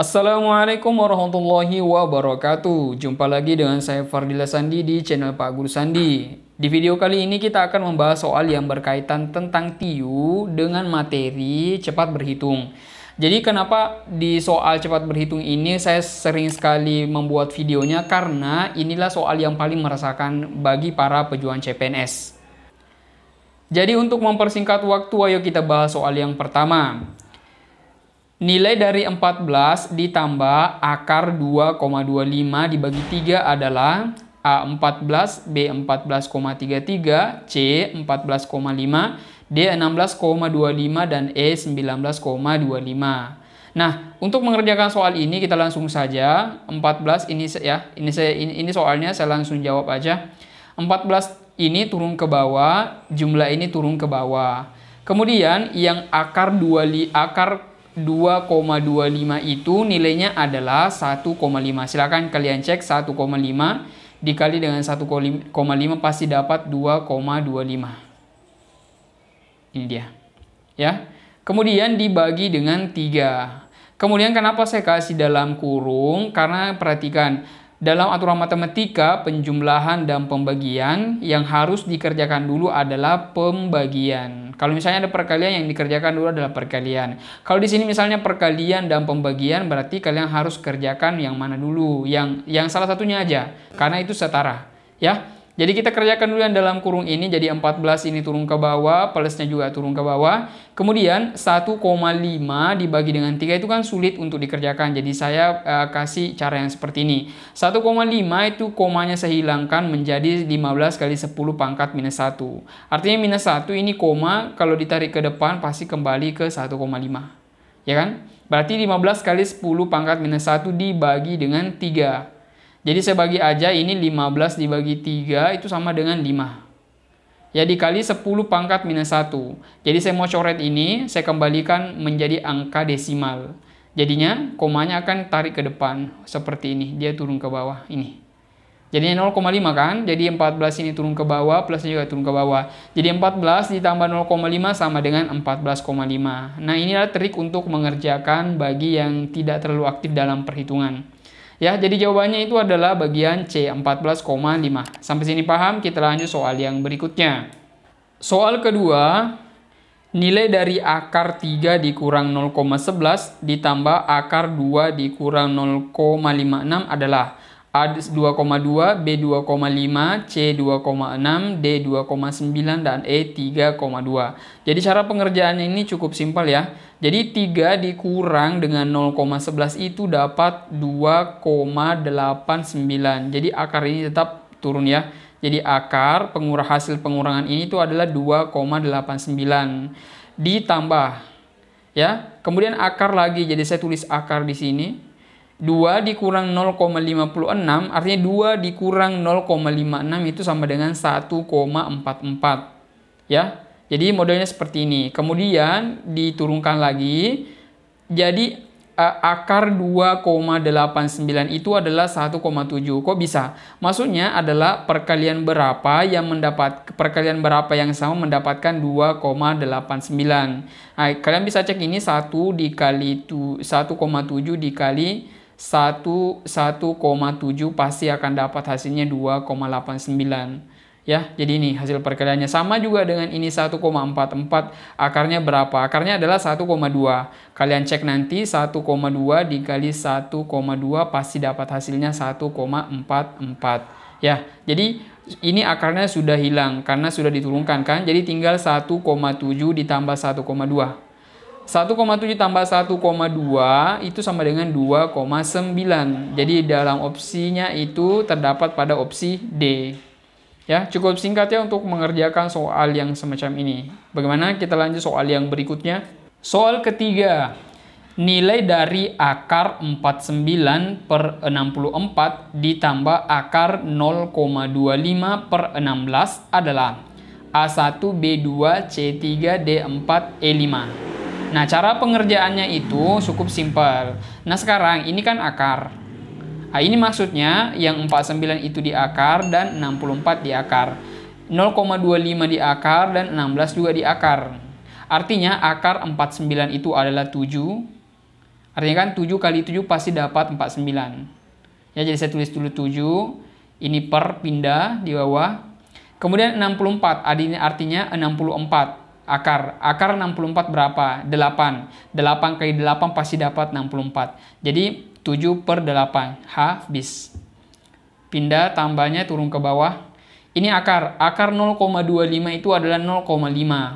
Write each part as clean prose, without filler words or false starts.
Assalamualaikum warahmatullahi wabarakatuh. Jumpa lagi dengan saya Fardila Sandi di channel Pak Guru Sandi. Di video kali ini kita akan membahas soal yang berkaitan tentang TIU dengan materi cepat berhitung. Jadi kenapa di soal cepat berhitung ini saya sering sekali membuat videonya, karena inilah soal yang paling merasakan bagi para pejuang CPNS. Jadi untuk mempersingkat waktu, ayo kita bahas soal yang pertama. Nilai dari 14 ditambah akar 2,25 dibagi 3 adalah A14, B14,33, C 14,5, D 16,25, dan E 19,25. Nah, untuk mengerjakan soal ini kita langsung saja 14 ini ya, ini soalnya saya langsung jawab aja. 14 ini turun ke bawah, jumlah ini turun ke bawah. Kemudian yang akar 2,25 itu nilainya adalah 1,5. Silakan kalian cek 1,5 dikali dengan 1,5 pasti dapat 2,25. Ini dia. Ya. Kemudian dibagi dengan 3. Kemudian kenapa saya kasih dalam kurung? Karena perhatikan, dalam aturan matematika, penjumlahan dan pembagian yang harus dikerjakan dulu adalah pembagian. Kalau misalnya ada perkalian, yang dikerjakan dulu adalah perkalian. Kalau di sini misalnya perkalian dan pembagian, berarti kalian harus kerjakan yang mana dulu? Yang salah satunya aja, karena itu setara. Ya. Jadi kita kerjakan dulu yang dalam kurung ini, jadi 14 ini turun ke bawah, plusnya juga turun ke bawah. Kemudian 1,5 dibagi dengan 3 itu kan sulit untuk dikerjakan, jadi saya kasih cara yang seperti ini. 1,5 itu komanya saya hilangkan menjadi 15 kali 10 pangkat minus 1. Artinya minus 1 ini koma, kalau ditarik ke depan pasti kembali ke 1,5. Ya kan? Berarti 15 kali 10 pangkat minus 1 dibagi dengan 3. Jadi saya bagi aja, ini 15 dibagi 3 itu sama dengan 5. Ya, dikali 10 pangkat minus 1. Jadi saya mau coret ini, saya kembalikan menjadi angka desimal. Jadinya komanya akan tarik ke depan seperti ini, dia turun ke bawah ini. Jadinya 0,5 kan? Jadi 14 ini turun ke bawah, plusnya juga turun ke bawah. Jadi 14 ditambah 0,5 sama dengan 14,5. Nah, inilah trik untuk mengerjakan bagi yang tidak terlalu aktif dalam perhitungan. Ya, jadi jawabannya itu adalah bagian C, 14,5. Sampai sini paham? Kita lanjut soal yang berikutnya. Soal kedua, nilai dari akar 3 dikurang 0,11 ditambah akar 2 dikurang 0,56 adalah A 2,2, B 2,5, C 2,6, D 2,9, dan E 3,2. Jadi cara pengerjaannya ini cukup simpel ya. Jadi 3 dikurang dengan 0,11 itu dapat 2,89. Jadi akar ini tetap turun ya. Jadi akar hasil pengurangan ini itu adalah 2,89 ditambah ya. Kemudian akar lagi. Jadi saya tulis akar di sini. 2 dikurang 0,56 artinya 2 dikurang 0,56 itu sama dengan 1,44 ya. Jadi modelnya seperti ini. Kemudian diturunkan lagi. Jadi akar 2,89 itu adalah 1,7. Kok bisa? Maksudnya adalah perkalian berapa yang sama mendapatkan 2,89. Nah, kalian bisa cek ini 1 dikali 1,7 dikali 1,7 pasti akan dapat hasilnya 2,89. Ya, jadi ini hasil perkaliannya sama juga dengan ini 1,44. Akarnya berapa? Akarnya adalah 1,2. Kalian cek nanti 1,2 dikali 1,2 pasti dapat hasilnya 1,44. Ya, jadi ini akarnya sudah hilang karena sudah diturunkan kan. Jadi tinggal 1,7 ditambah 1,2. 1,7 tambah 1,2 itu sama dengan 2,9. Jadi dalam opsinya itu terdapat pada opsi D. Ya, cukup singkat ya untuk mengerjakan soal yang semacam ini. Bagaimana? Kita lanjut soal yang berikutnya. Soal ketiga. Nilai dari akar 49 per 64 ditambah akar 0,25 per 16 adalah A1, B2, C3, D4, E5. Nah, cara pengerjaannya itu cukup simpel. Nah, sekarang ini kan akar. Nah, ini maksudnya yang 49 itu di akar dan 64 di akar. 0,25 di akar dan 16 juga di akar. Artinya akar 49 itu adalah 7. Artinya kan 7 kali 7 pasti dapat 49. Ya, jadi saya tulis dulu 7. Ini per pindah di bawah. Kemudian 64, artinya 64. Akar 64 berapa? 8. 8 kali 8 pasti dapat 64. Jadi 7 per 8. Habis. Pindah tambahnya turun ke bawah. Ini akar 0,25 itu adalah 0,5.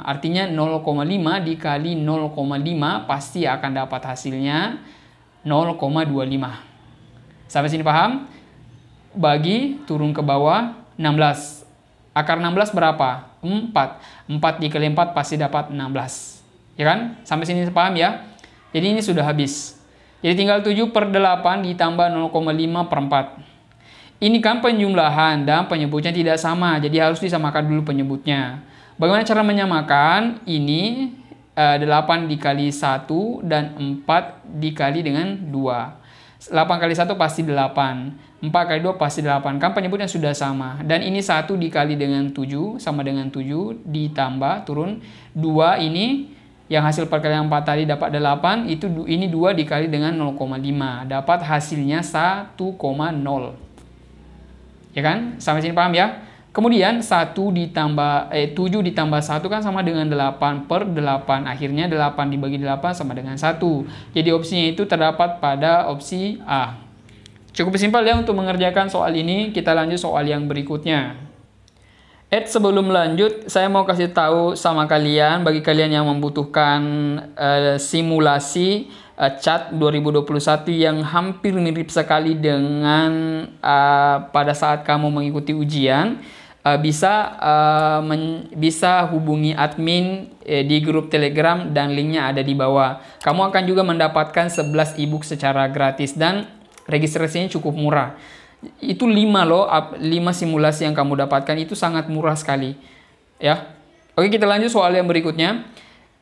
Artinya 0,5 dikali 0,5 pasti akan dapat hasilnya 0,25. Sampai sini paham? Bagi turun ke bawah 16. Akar 16 berapa? 4. 4 dikali 4 pasti dapat 16. Ya kan? Sampai sini paham ya? Jadi ini sudah habis. Jadi tinggal 7 per 8 ditambah 0,5 per 4. Ini kan penjumlahan dan penyebutnya tidak sama, jadi harus disamakan dulu penyebutnya. Bagaimana cara menyamakan? Ini 8 dikali 1 dan 4 dikali dengan 2. 8 kali 1 pasti 8. 4 kali 2 pasti 8. Kan penyebutnya sudah sama. Dan ini 1 dikali dengan 7 sama dengan 7 ditambah turun 2 ini yang hasil perkalian 4 tadi dapat 8, ini 2 dikali dengan 0,5. Dapat hasilnya 1,0. Ya kan? Sampai sini paham ya? Kemudian 7 ditambah 1 kan sama dengan 8 per 8. Akhirnya 8 dibagi 8 sama dengan 1. Jadi opsinya itu terdapat pada opsi A. Cukup simpel ya untuk mengerjakan soal ini. Kita lanjut soal yang berikutnya. Sebelum lanjut, saya mau kasih tahu sama kalian, bagi kalian yang membutuhkan simulasi CAT 2021 yang hampir mirip sekali dengan pada saat kamu mengikuti ujian, bisa hubungi admin di grup Telegram dan linknya ada di bawah. Kamu akan juga mendapatkan 11 ebook secara gratis dan registrasinya cukup murah. Itu 5 loh, 5 simulasi yang kamu dapatkan itu sangat murah sekali. Ya. Oke, kita lanjut soal yang berikutnya.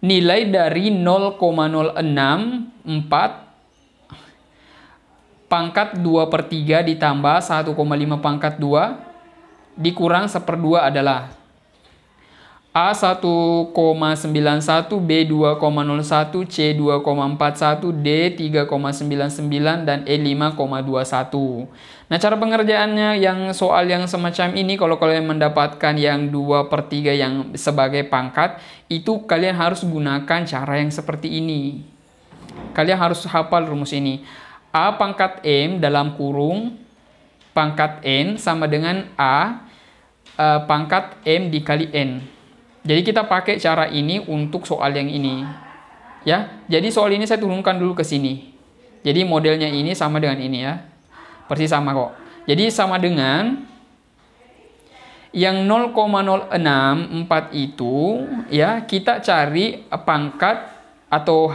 Nilai dari 0,064 pangkat 2 per 3 ditambah 1,5 pangkat 2 dikurang 1/2 adalah A 1,91, B 2,01, C 2,41, D 3,99, dan E 5,21. Nah, cara pengerjaannya yang soal yang semacam ini, kalau kalian mendapatkan yang 2 per 3 yang sebagai pangkat, itu kalian harus gunakan cara yang seperti ini. Kalian harus hafal rumus ini. A pangkat M dalam kurung pangkat N sama dengan A pangkat M dikali N. Jadi kita pakai cara ini untuk soal yang ini. Ya, jadi soal ini saya turunkan dulu ke sini. Jadi modelnya ini sama dengan ini ya. Persis sama kok. Jadi sama dengan yang 0,064 itu ya, kita cari pangkat atau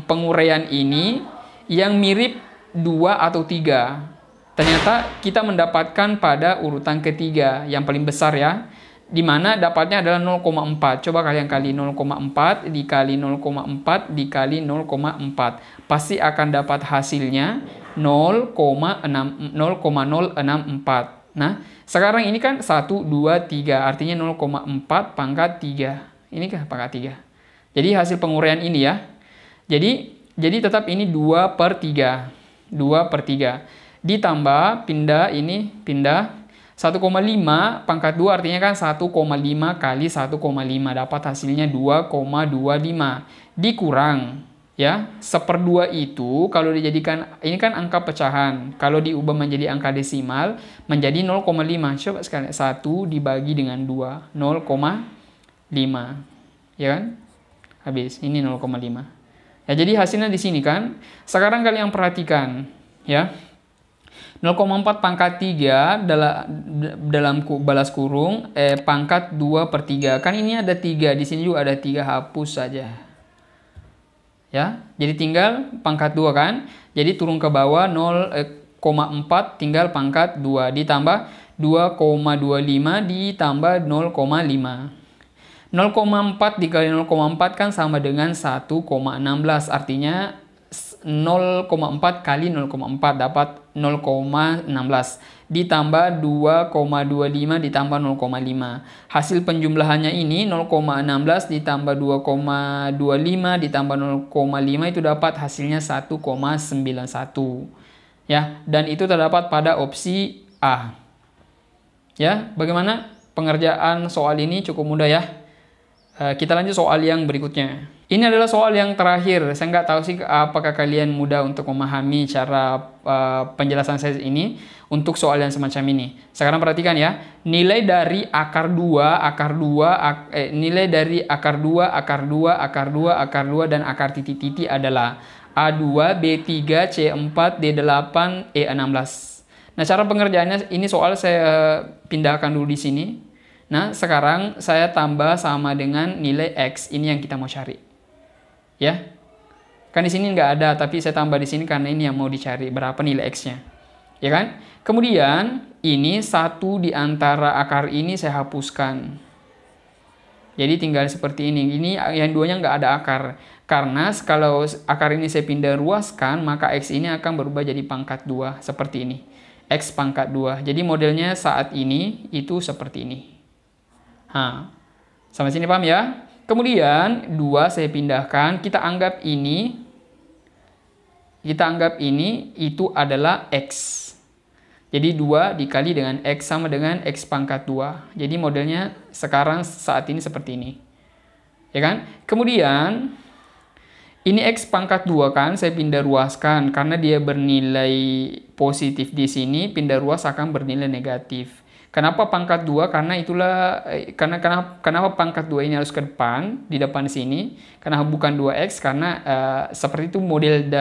penguraian ini yang mirip 2 atau 3. Ternyata kita mendapatkan pada urutan ketiga yang paling besar ya. Di mana dapatnya adalah 0,4. Coba kalian kali 0,4 dikali 0,4 dikali 0,4. Pasti akan dapat hasilnya 0,064. Nah, sekarang ini kan 1, 2, 3. Artinya 0,4 pangkat 3. Ini kah pangkat 3? Jadi hasil penguraian ini ya. Jadi tetap ini 2 per 3. 2 per 3. Ditambah, pindah ini, pindah. 1,5 pangkat 2 artinya kan 1,5 kali 1,5 dapat hasilnya 2,25 dikurang ya 1/2 itu kalau dijadikan ini kan angka pecahan, kalau diubah menjadi angka desimal menjadi 0,5. Coba sekali 1 dibagi dengan 2 0,5 ya kan, habis ini 0,5 ya. Jadi hasilnya di sini kan. Sekarang kalian perhatikan ya, 0,4 pangkat 3 dalam balas kurung pangkat 2 per 3. Kan ini ada 3, di sini juga ada 3, hapus saja. Ya, jadi tinggal pangkat 2 kan. Jadi turun ke bawah 0,4 tinggal pangkat 2 ditambah 2,25 ditambah 0,5. 0,4 dikali 0,4 kan sama dengan 1,16. Artinya 0,4 kali 0,4 dapat 0,16 ditambah 2,25 ditambah 0,5. Hasil penjumlahannya ini 0,16 ditambah 2,25 ditambah 0,5 itu dapat hasilnya 1,91. Ya, dan itu terdapat pada opsi A. Ya, bagaimana pengerjaan soal ini? Cukup mudah ya. Kita lanjut soal yang berikutnya. Ini adalah soal yang terakhir. Saya nggak tahu sih apakah kalian mudah untuk memahami cara penjelasan saya ini untuk soal yang semacam ini. Sekarang perhatikan ya. Nilai dari akar 2, nilai dari akar 2, akar 2, akar 2, akar 2, dan akar titik-titik adalah A2, B3, C4, D8, E16. Nah, cara pengerjaannya ini soal saya pindahkan dulu di sini. Nah, sekarang saya tambah sama dengan nilai X. Ini yang kita mau cari. Ya. Kan di sini nggak ada, tapi saya tambah di sini karena ini yang mau dicari. Berapa nilai X-nya. Ya kan? Kemudian, ini satu di antara akar ini saya hapuskan. Jadi tinggal seperti ini. Ini yang duanya nggak ada akar. Karena kalau akar ini saya pindah ruaskan, maka X ini akan berubah jadi pangkat 2. Seperti ini. X pangkat 2. Jadi modelnya saat ini itu seperti ini. Sampai sini paham ya? Kemudian 2 saya pindahkan, kita anggap ini itu adalah X. Jadi 2 dikali dengan X sama dengan X pangkat 2. Jadi modelnya sekarang saat ini seperti ini. Ya kan? Kemudian ini X pangkat 2 kan, saya pindah ruaskan. Karena dia bernilai positif di sini, pindah ruas akan bernilai negatif. Kenapa pangkat 2? Karena kenapa pangkat 2 ini harus ke depan, di depan sini? Karena bukan 2X, karena seperti itu model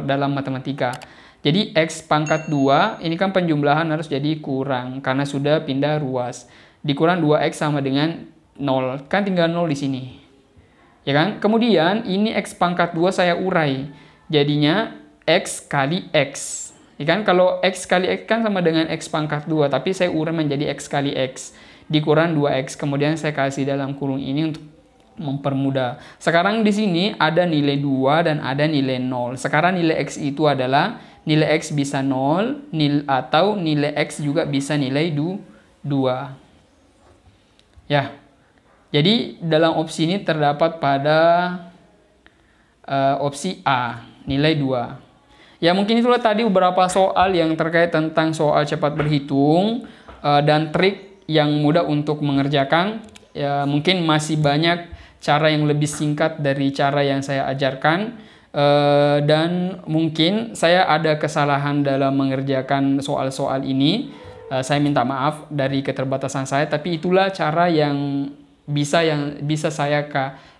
dalam matematika. Jadi X pangkat 2, ini kan penjumlahan harus jadi kurang, karena sudah pindah ruas. Dikurang 2X sama dengan 0, kan tinggal 0 di sini. Ya kan? Kemudian ini X pangkat 2 saya urai, jadinya X kali X. Ya kan? Kalau X kali X kan sama dengan X pangkat 2, tapi saya urai menjadi X kali X. Dikurang 2X, kemudian saya kasih dalam kurung ini untuk mempermudah. Sekarang di sini ada nilai 2 dan ada nilai 0. Sekarang nilai X itu adalah, nilai X bisa 0, atau nilai X juga bisa nilai 2. Ya. Jadi dalam opsi ini terdapat pada opsi A, nilai 2. Ya, mungkin itulah tadi beberapa soal yang terkait tentang soal cepat berhitung dan trik yang mudah untuk mengerjakan. Ya, mungkin masih banyak cara yang lebih singkat dari cara yang saya ajarkan. Dan mungkin saya ada kesalahan dalam mengerjakan soal-soal ini. Saya minta maaf dari keterbatasan saya, tapi itulah cara yang bisa saya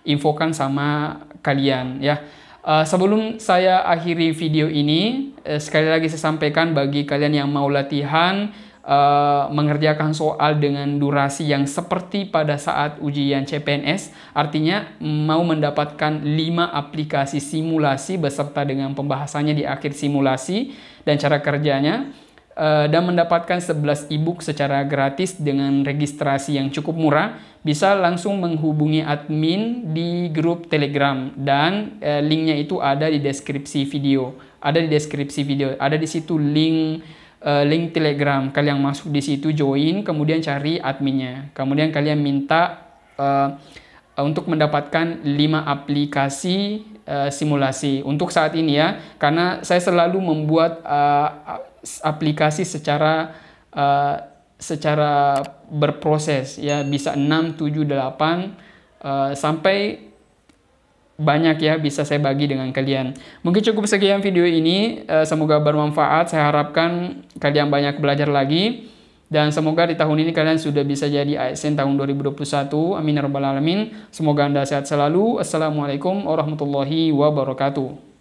infokan sama kalian ya. Sebelum saya akhiri video ini, sekali lagi saya sampaikan bagi kalian yang mau latihan mengerjakan soal dengan durasi yang seperti pada saat ujian CPNS, artinya mau mendapatkan 5 aplikasi simulasi beserta dengan pembahasannya di akhir simulasi dan cara kerjanya, dan mendapatkan 11 ebook secara gratis dengan registrasi yang cukup murah, bisa langsung menghubungi admin di grup Telegram, dan linknya itu ada di deskripsi video. Ada di situ link Telegram. Kalian masuk di situ, join, kemudian cari adminnya. Kemudian kalian minta untuk mendapatkan 5 aplikasi simulasi untuk saat ini ya, karena saya selalu membuat aplikasi secara berproses ya, bisa 6, 7, 8 sampai banyak ya, bisa saya bagi dengan kalian. Mungkin cukup sekian video ini, semoga bermanfaat. Saya harapkan kalian banyak belajar lagi, dan semoga di tahun ini kalian sudah bisa jadi ASN tahun 2021. Amin ya rabbal alamin. Semoga Anda sehat selalu. Assalamualaikum warahmatullahi wabarakatuh.